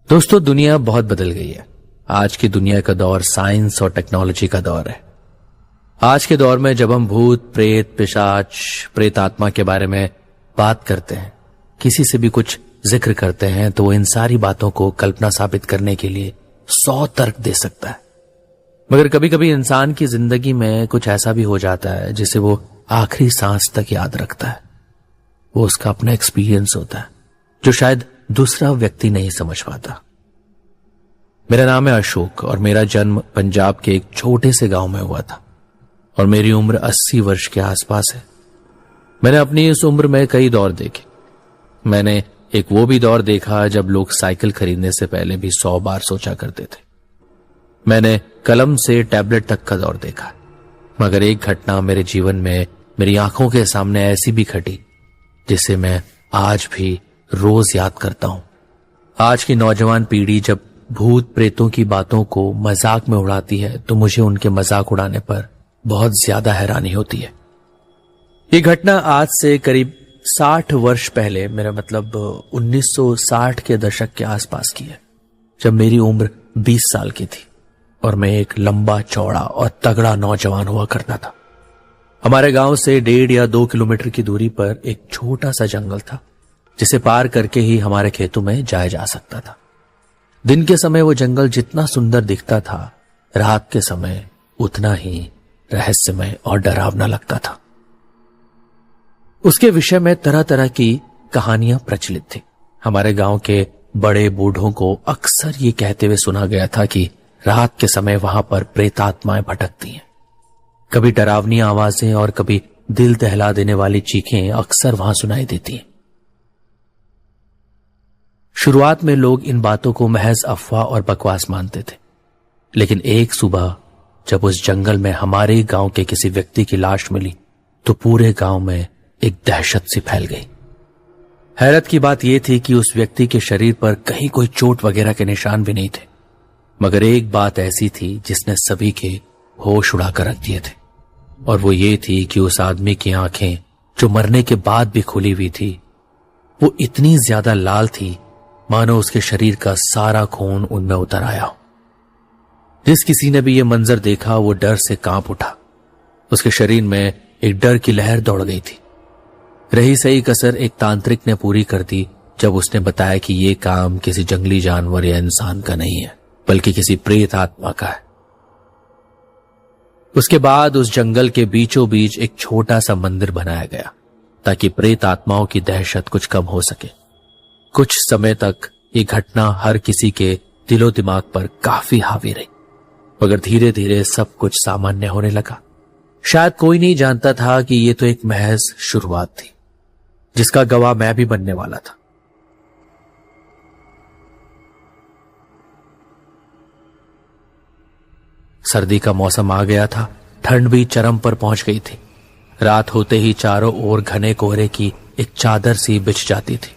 दोस्तों, दुनिया बहुत बदल गई है। आज की दुनिया का दौर साइंस और टेक्नोलॉजी का दौर है। आज के दौर में जब हम भूत, प्रेत, पिशाच, प्रेत आत्मा के बारे में बात करते हैं, किसी से भी कुछ जिक्र करते हैं, तो वो इन सारी बातों को कल्पना साबित करने के लिए 100 तर्क दे सकता है। मगर कभी कभी इंसान की जिंदगी में कुछ ऐसा भी हो जाता है जिसे वो आखिरी सांस तक याद रखता है। वो उसका अपना एक्सपीरियंस होता है जो शायद दूसरा व्यक्ति नहीं समझ पाता। मेरा नाम है अशोक और मेरा जन्म पंजाब के एक छोटे से गांव में हुआ था और मेरी उम्र 80 वर्ष के आसपास है। मैंने अपनी इस उम्र में कई दौर देखे। मैंने एक वो भी दौर देखा जब लोग साइकिल खरीदने से पहले भी 100 बार सोचा करते थे। मैंने कलम से टैबलेट तक का दौर देखा। मगर एक घटना मेरे जीवन में मेरी आंखों के सामने ऐसी भी घटी जिसे मैं आज भी रोज याद करता हूं। आज की नौजवान पीढ़ी जब भूत प्रेतों की बातों को मजाक में उड़ाती है तो मुझे उनके मजाक उड़ाने पर बहुत ज्यादा हैरानी होती है। ये घटना आज से करीब 60 वर्ष पहले, मेरा मतलब 1960 के दशक के आसपास की है, जब मेरी उम्र 20 साल की थी और मैं एक लंबा चौड़ा और तगड़ा नौजवान हुआ करता था। हमारे गांव से 1.5 या 2 किलोमीटर की दूरी पर एक छोटा सा जंगल था जिसे पार करके ही हमारे खेतों में जाया जा सकता था। दिन के समय वो जंगल जितना सुंदर दिखता था, रात के समय उतना ही रहस्यमय और डरावना लगता था। उसके विषय में तरह तरह की कहानियां प्रचलित थी। हमारे गांव के बड़े बूढ़ों को अक्सर ये कहते हुए सुना गया था कि रात के समय वहां पर प्रेतात्माएं भटकती हैं। कभी डरावनी आवाजें और कभी दिल दहला देने वाली चीखें अक्सर वहां सुनाई देती हैं। शुरुआत में लोग इन बातों को महज अफवाह और बकवास मानते थे, लेकिन एक सुबह जब उस जंगल में हमारे गांव के किसी व्यक्ति की लाश मिली तो पूरे गांव में एक दहशत सी फैल गई। हैरत की बात यह थी कि उस व्यक्ति के शरीर पर कहीं कोई चोट वगैरह के निशान भी नहीं थे, मगर एक बात ऐसी थी जिसने सभी के होश उड़ाकर रख दिए थे, और वो ये थी कि उस आदमी की आंखें जो मरने के बाद भी खुली हुई थी, वो इतनी ज्यादा लाल थी मानो उसके शरीर का सारा खून उनमें उतर आया हो। जिस किसी ने भी ये मंजर देखा वो डर से कांप उठा। उसके शरीर में एक डर की लहर दौड़ गई थी। रही सही कसर एक तांत्रिक ने पूरी कर दी जब उसने बताया कि ये काम किसी जंगली जानवर या इंसान का नहीं है, बल्कि किसी प्रेत आत्मा का है। उसके बाद उस जंगल के बीचों बीच एक छोटा सा मंदिर बनाया गया ताकि प्रेत आत्माओं की दहशत कुछ कम हो सके। कुछ समय तक ये घटना हर किसी के दिलो दिमाग पर काफी हावी रही, मगर धीरे धीरे सब कुछ सामान्य होने लगा। शायद कोई नहीं जानता था कि ये तो एक महज शुरुआत थी जिसका गवाह मैं भी बनने वाला था। सर्दी का मौसम आ गया था। ठंड भी चरम पर पहुंच गई थी। रात होते ही चारों ओर घने कोहरे की एक चादर सी बिछ जाती थी।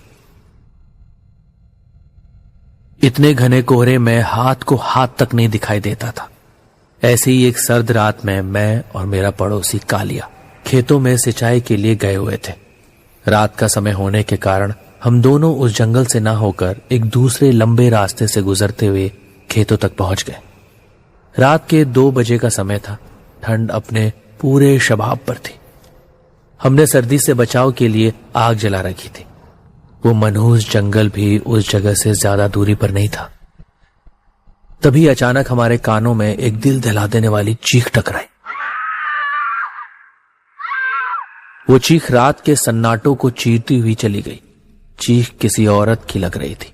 इतने घने कोहरे में हाथ को हाथ तक नहीं दिखाई देता था। ऐसी ही एक सर्द रात में मैं और मेरा पड़ोसी कालिया खेतों में सिंचाई के लिए गए हुए थे। रात का समय होने के कारण हम दोनों उस जंगल से ना होकर एक दूसरे लंबे रास्ते से गुजरते हुए खेतों तक पहुंच गए। रात के 2 बजे का समय था। ठंड अपने पूरे शबाब पर थी। हमने सर्दी से बचाव के लिए आग जला रखी थी। वो मनहूस जंगल भी उस जगह से ज्यादा दूरी पर नहीं था। तभी अचानक हमारे कानों में एक दिल दहला देने वाली चीख टकराई। वो चीख रात के सन्नाटों को चीरती हुई चली गई। चीख किसी औरत की लग रही थी।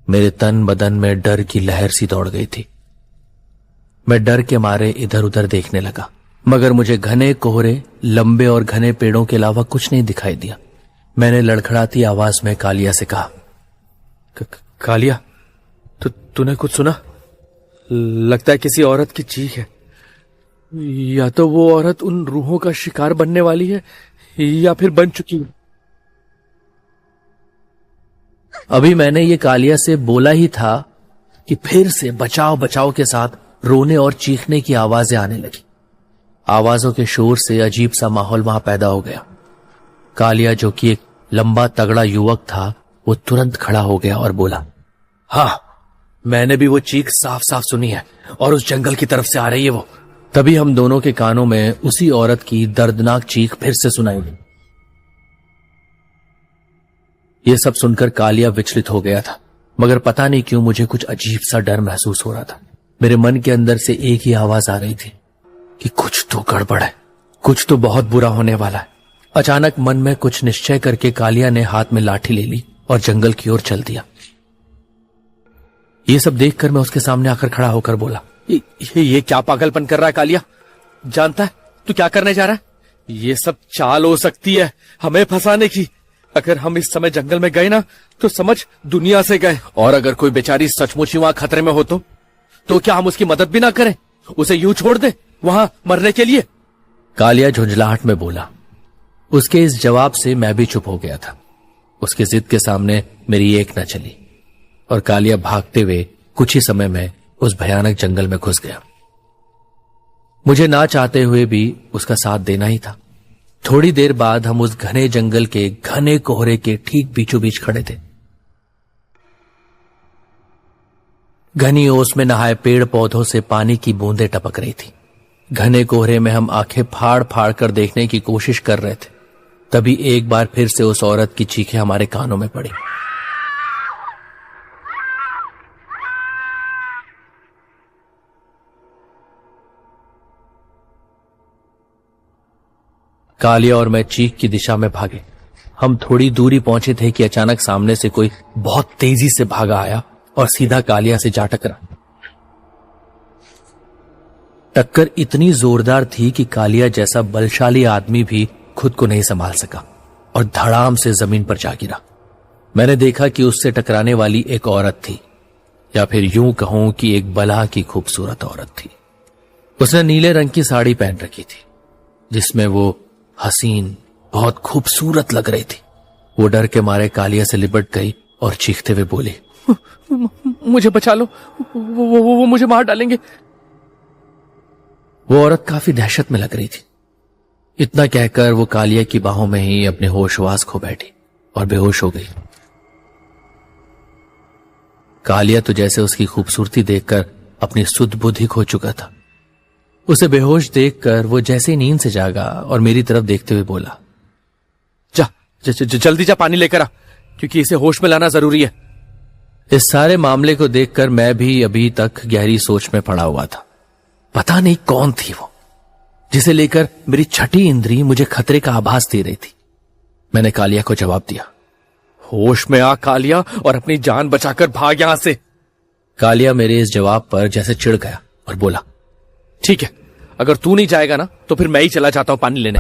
मेरे तन बदन में डर की लहर सी दौड़ गई थी। मैं डर के मारे इधर उधर देखने लगा, मगर मुझे घने कोहरे, लंबे और घने पेड़ों के अलावा कुछ नहीं दिखाई दिया। मैंने लड़खड़ाती आवाज में कालिया से कहा, कालिया, तूने कुछ सुना? लगता है किसी औरत की चीख है। या तो वो औरत उन रूहों का शिकार बनने वाली है या फिर बन चुकी है। अभी मैंने ये कालिया से बोला ही था कि फिर से बचाव बचाव के साथ रोने और चीखने की आवाजें आने लगी। आवाजों के शोर से अजीब सा माहौल वहां पैदा हो गया। कालिया, जो कि एक लंबा तगड़ा युवक था, वो तुरंत खड़ा हो गया और बोला, हाँ, मैंने भी वो चीख साफ साफ सुनी है और उस जंगल की तरफ से आ रही है वो। तभी हम दोनों के कानों में उसी औरत की दर्दनाक चीख फिर से सुनाई दी। ये सब सुनकर कालिया विचलित हो गया था, मगर पता नहीं क्यों मुझे कुछ अजीब सा डर महसूस हो रहा था। मेरे मन के अंदर से एक ही आवाज आ रही थी कि कुछ तो गड़बड़ है, कुछ तो बहुत बुरा होने वाला है। अचानक मन में कुछ निश्चय करके कालिया ने हाथ में लाठी ले ली और जंगल की ओर चल दिया। ये सब देखकर मैं उसके सामने आकर खड़ा होकर बोला, ये क्या पागलपन कर रहा है कालिया? जानता है तू क्या करने जा रहा है? ये सब चाल हो सकती है हमें फंसाने की। अगर हम इस समय जंगल में गए ना तो समझ दुनिया से गए, और अगर कोई बेचारी सचमुच ही वहां खतरे में हो तो क्या हम उसकी मदद भी ना करें, उसे यूं छोड़ दे वहां मरने के लिए? कालिया झुंझलाहट में बोला। उसके इस जवाब से मैं भी चुप हो गया था। उसकी जिद के सामने मेरी एक न चली और कालिया भागते हुए कुछ ही समय में उस भयानक जंगल में घुस गया। मुझे ना चाहते हुए भी उसका साथ देना ही था। थोड़ी देर बाद हम उस घने जंगल के घने कोहरे के ठीक बीचों बीच खड़े थे। घनी ओस में नहाए पेड़ पौधों से पानी की बूंदें टपक रही थी। घने कोहरे में हम आंखें फाड़ फाड़ कर देखने की कोशिश कर रहे थे। तभी एक बार फिर से उस औरत की चीखें हमारे कानों में पड़ी। कालिया और मैं चीख की दिशा में भागे। हम थोड़ी दूरी पहुंचे थे कि अचानक सामने से कोई बहुत तेजी से भागा आया और सीधा कालिया से जा टकरा। टक्कर इतनी जोरदार थी कि कालिया जैसा बलशाली आदमी भी खुद को नहीं संभाल सका और धड़ाम से जमीन पर जा गिरा। मैंने देखा कि उससे टकराने वाली एक औरत थी, या फिर यूं कहूं कि एक बला की खूबसूरत औरत थी। उसने नीले रंग की साड़ी पहन रखी थी जिसमें वो हसीन बहुत खूबसूरत लग रही थी। वो डर के मारे कालिया से लिपट गई और चीखते हुए बोली, मुझे बचा लो, वो मुझे मार डालेंगे। वो औरत काफी दहशत में लग रही थी। इतना कहकर वो कालिया की बाहों में ही अपने होशवास खो बैठी और बेहोश हो गई। कालिया तो जैसे उसकी खूबसूरती देखकर अपनी सुध बुद्धि खो चुका था। उसे बेहोश देखकर वो जैसे ही नींद से जागा और मेरी तरफ देखते हुए बोला, जल्दी जा पानी लेकर आ, क्योंकि इसे होश में लाना जरूरी है। इस सारे मामले को देखकर मैं भी अभी तक गहरी सोच में पड़ा हुआ था। पता नहीं कौन थी वो जिसे लेकर मेरी छठी इंद्री मुझे खतरे का आभास दे रही थी। मैंने कालिया को जवाब दिया, होश में आ कालिया और अपनी जान बचाकर भाग यहां से। कालिया मेरे इस जवाब पर जैसे चिढ़ गया और बोला, ठीक है, अगर तू नहीं जाएगा ना तो फिर मैं ही चला जाता हूं पानी लेने।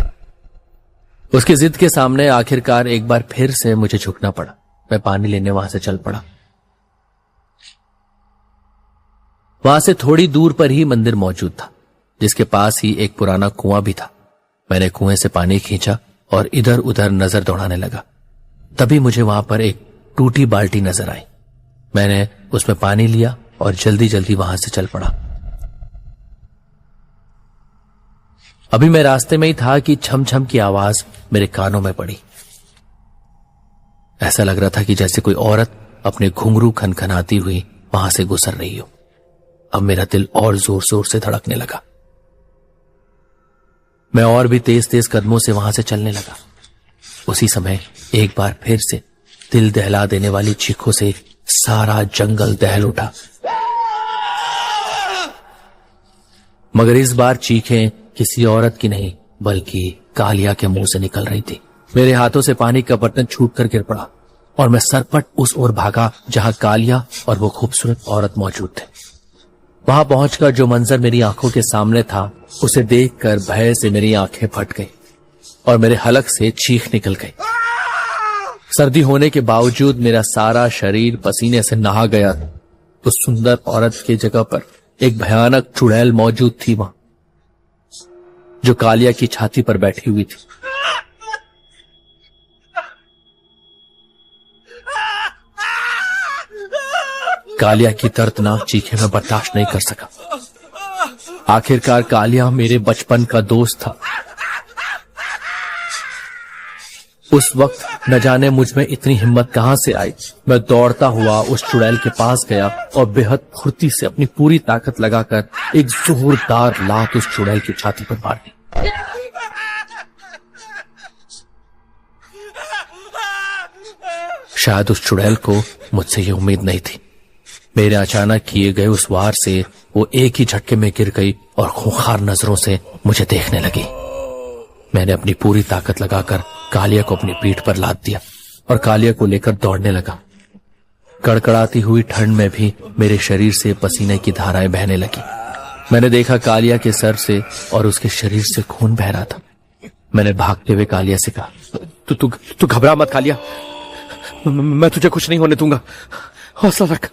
उसकी जिद के सामने आखिरकार एक बार फिर से मुझे झुकना पड़ा। मैं पानी लेने वहां से चल पड़ा। वहां से थोड़ी दूर पर ही मंदिर मौजूद था, जिसके पास ही एक पुराना कुआं भी था। मैंने कुएं से पानी खींचा और इधर उधर नजर दौड़ाने लगा। तभी मुझे वहां पर एक टूटी बाल्टी नजर आई। मैंने उसमें पानी लिया और जल्दी जल्दी वहां से चल पड़ा। अभी मैं रास्ते में ही था कि छम छम की आवाज मेरे कानों में पड़ी। ऐसा लग रहा था कि जैसे कोई औरत अपने घुंघरू खनखनाती हुई वहां से गुजर रही हो। अब मेरा दिल और जोर जोर से धड़कने लगा। मैं और भी तेज तेज कदमों से वहां से चलने लगा। उसी समय एक बार फिर से दिल दहला देने वाली चीखों से सारा जंगल दहल उठा। मगर इस बार चीखें किसी औरत की नहीं बल्कि कालिया के मुंह से निकल रही थी। मेरे हाथों से पानी का बर्तन छूटकर गिर पड़ा और मैं सरपट उस ओर भागा जहां कालिया और वो खूबसूरत औरत मौजूद थे। वहां पहुंचकर जो मंजर मेरी आंखों के सामने था, उसे देखकर भय से मेरी आंखें फट गई और मेरे हलक से चीख निकल गई। सर्दी होने के बावजूद मेरा सारा शरीर पसीने से नहा गया। उस सुंदर औरत की जगह पर एक भयानक चुड़ैल मौजूद थी वहां, जो कालिया की छाती पर बैठी हुई थी। कालिया की दर्दनाक चीखें मैं बर्दाश्त नहीं कर सका। आखिरकार कालिया मेरे बचपन का दोस्त था। उस वक्त न जाने मुझ में इतनी हिम्मत कहां से आई। मैं दौड़ता हुआ उस चुड़ैल के पास गया और बेहद फुर्ती से अपनी पूरी ताकत लगाकर एक जोरदार लात उस चुड़ैल की छाती पर मार दी। शायद उस चुड़ैल को मुझसे ये उम्मीद नहीं थी। मेरे अचानक किए गए उस वार से वो एक ही झटके में गिर गई और खूंखार नजरों से मुझे देखने लगी। मैंने अपनी पूरी ताकत लगाकर कालिया को अपनी पीठ पर लाद दिया और कालिया को लेकर दौड़ने लगा। कड़कड़ाती हुई ठंड में भी मेरे शरीर से पसीने की धाराएं बहने लगी। मैंने देखा कालिया के सर से और उसके शरीर से खून बह रहा था। मैंने भागते हुए कालिया से कहा, तू घबरा मत कालिया, मैं तुझे कुछ नहीं होने दूंगा, हौसला रख।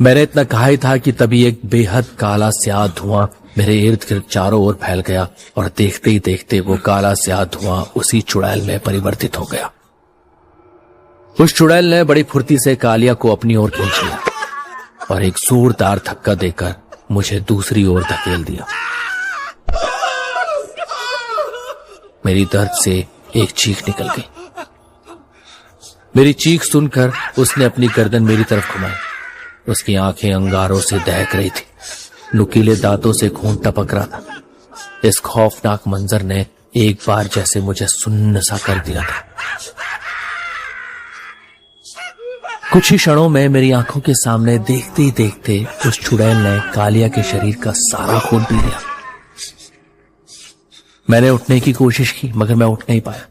मैंने इतना कहा ही था कि तभी एक बेहद काला स्याह धुआं मेरे इर्द गिर्द चारों ओर फैल गया और देखते ही देखते वो काला स्याह धुआं उसी चुड़ैल में परिवर्तित हो गया। उस चुड़ैल ने बड़ी फुर्ती से कालिया को अपनी ओर खींच लिया और एक जोरदार धक्का देकर मुझे दूसरी ओर धकेल दिया। मेरी दर्द से एक चीख निकल गई। मेरी चीख सुनकर उसने अपनी गर्दन मेरी तरफ घुमाई। उसकी आंखें अंगारों से दहक रही थी, नुकीले दांतों से खून टपक रहा था। इस खौफनाक मंजर ने एक बार जैसे मुझे सुन्न सा कर दिया था। कुछ ही क्षणों में मेरी आंखों के सामने देखते ही देखते उस चुड़ैल ने कालिया के शरीर का सारा खून पी लिया। मैंने उठने की कोशिश की मगर मैं उठ नहीं पाया।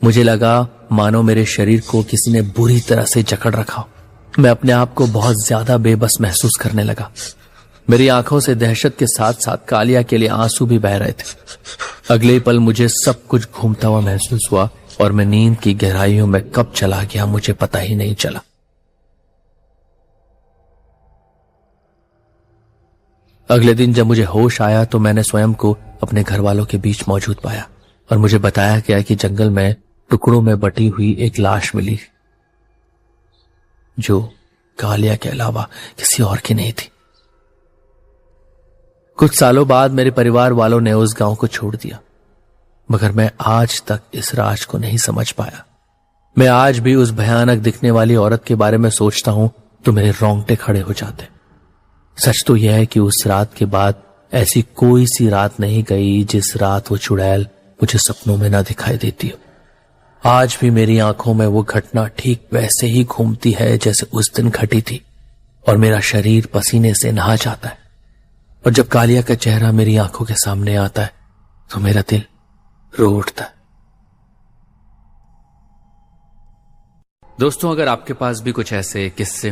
मुझे लगा मानो मेरे शरीर को किसी ने बुरी तरह से जकड़ रखा हो। मैं अपने आप को बहुत ज्यादा बेबस महसूस करने लगा। मेरी आंखों से दहशत के साथ साथ कालिया के लिए आंसू भी बह रहे थे। अगले पल मुझे सब कुछ घूमता हुआ महसूस हुआ और मैं नींद की गहराइयों में कब चला गया मुझे पता ही नहीं चला। अगले दिन जब मुझे होश आया तो मैंने स्वयं को अपने घर वालों के बीच मौजूद पाया और मुझे बताया गया कि जंगल में टुकड़ों में बटी हुई एक लाश मिली जो कालिया के अलावा किसी और की नहीं थी। कुछ सालों बाद मेरे परिवार वालों ने उस गांव को छोड़ दिया मगर मैं आज तक इस राज को नहीं समझ पाया। मैं आज भी उस भयानक दिखने वाली औरत के बारे में सोचता हूं तो मेरे रोंगटे खड़े हो जाते। सच तो यह है कि उस रात के बाद ऐसी कोई सी रात नहीं गई जिस रात वो चुड़ैल मुझे सपनों में ना दिखाई देती हो। आज भी मेरी आंखों में वो घटना ठीक वैसे ही घूमती है जैसे उस दिन घटी थी और मेरा शरीर पसीने से नहा जाता है। और जब कालिया का चेहरा मेरी आंखों के सामने आता है तो मेरा दिल रो उठता है। दोस्तों, अगर आपके पास भी कुछ ऐसे किस्से